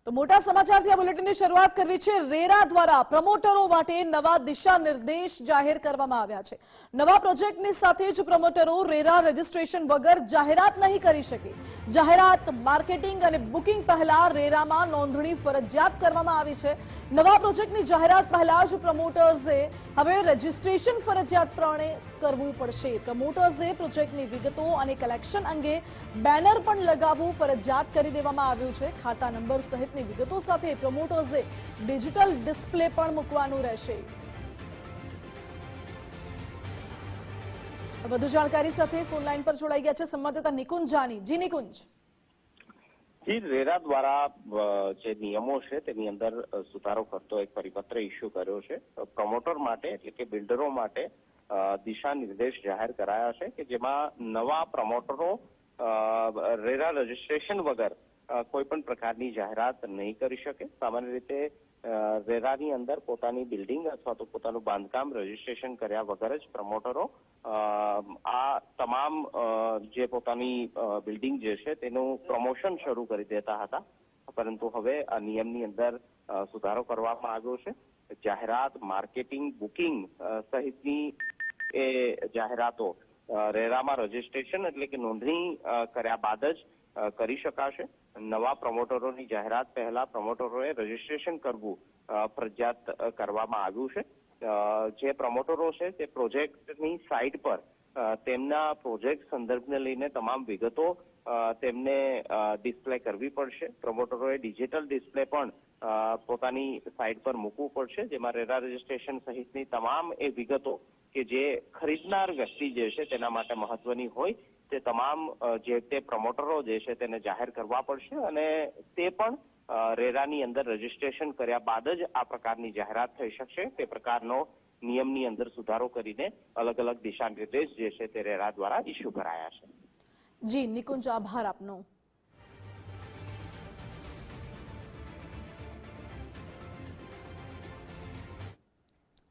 તો મોટા સમાચારથી આ બુલેટિનની શરૂઆત કરવી છે। રેરા દ્વારા પ્રમોટરો માટે નવા દિશા નિર્દેશ જાહેર કરવામાં આવ્યા છે। નવા પ્રોજેક્ટની સાથે જ પ્રમોટરો રેરા રજીસ્ટ્રેશન વગર જાહેરાત નહીં કરી શકે। જાહેરાત, માર્કેટિંગ અને બુકિંગ પહેલા રેરામાં નોંધણી ફરજિયાત કરવામાં આવી છે। નવા પ્રોજેક્ટની જાહેરાત પહેલા જ પ્રમોટર્સે હવે રજીસ્ટ્રેશન ફરજિયાતપણે કરવું પડશે। પ્રમોટર્સે પ્રોજેક્ટની વિગતો અને કલેક્શન અંગે બેનર પણ લગાવવું ફરજિયાત કરી દેવામાં આવ્યું છે। ખાતા નંબર સહિતની વિગતો સાથે પ્રમોટર્સે ડિજિટલ ડિસ્પ્લે પણ મૂકવાનું રહેશે। વધુ જાણકારી સાથે ફોન લાઈન પર જોડાઈ ગયા છે સંવાદદાતા નિકુંજ જાની। જી નિકુંજ। જી, રેરા દ્વારા જે નિયમો છે તેની અંદર સુધારો કરતો એક પરિપત્ર ઇસ્યુ કર્યો છે। પ્રમોટર માટે એટલે કે બિલ્ડરો માટે દિશા નિર્દેશ જાહેર કરાયા છે કે જેમાં નવા પ્રમોટરો રેરા રજીસ્ટ્રેશન વગર કોઈ પણ પ્રકારની જાહેરાત નહીં કરી શકે। સામાન્ય રીતે રેરાની અંદર પોતાની બિલ્ડિંગ અથવા તો પોતાનું બાંધકામ રજીસ્ટ્રેશન કર્યા વગર જ પ્રમોટરો આ તમામ જે પોતાની બિલ્ડિંગ જે છે તેનું પ્રમોશન શરૂ કરી દેતા હતા, પરંતુ હવે આ નિયમની અંદર સુધારો કરવામાં આવ્યો છે। જાહેરાત, માર્કેટિંગ, બુકિંગ સહિતની એ જાહેરાતો રેરામાં રજીસ્ટ્રેશન એટલે કે નોંધણી કર્યા બાદ જ કરી શકાશે। નવા પ્રમોટરોની જાહેરાત પહેલા પ્રમોટરોએ રજીસ્ટ્રેશન કરવું ફરજિયાત કરવામાં આવ્યું છે। જે પ્રમોટરો છે તે પ્રોજેક્ટની સાઇટ પર તેમના પ્રોજેક્ટ સંદર્ભને લઈને તમામ વિગતો તેમને ડિસ્પ્લે કરવી પડશે। પ્રમોટરોએ ડિજિટલ ડિસ્પ્લે પણ પોતાની સાઇટ પર મૂકવું પડશે, જેમાં રેરા રજીસ્ટ્રેશન સહિતની તમામ એ વિગતો કે જે ખરીદનાર વ્યક્તિ જે છે તેના માટે મહત્વની હોય તે તમામ જે તે પ્રમોટરો જે છે તેને જાહેર કરવા પડશે અને તે પણ રેરાની અંદર રજીસ્ટ્રેશન કર્યા બાદ જ આ પ્રકારની જાહેરાત થઈ શકશે। તે પ્રકારનો નિયમની અંદર સુધારો કરીને અલગ અલગ દિશા નિર્દેશ જે છે તે રેરા દ્વારા ઇસ્યુ કરાયા છે। જી નિકુંજ, આભાર આપનો।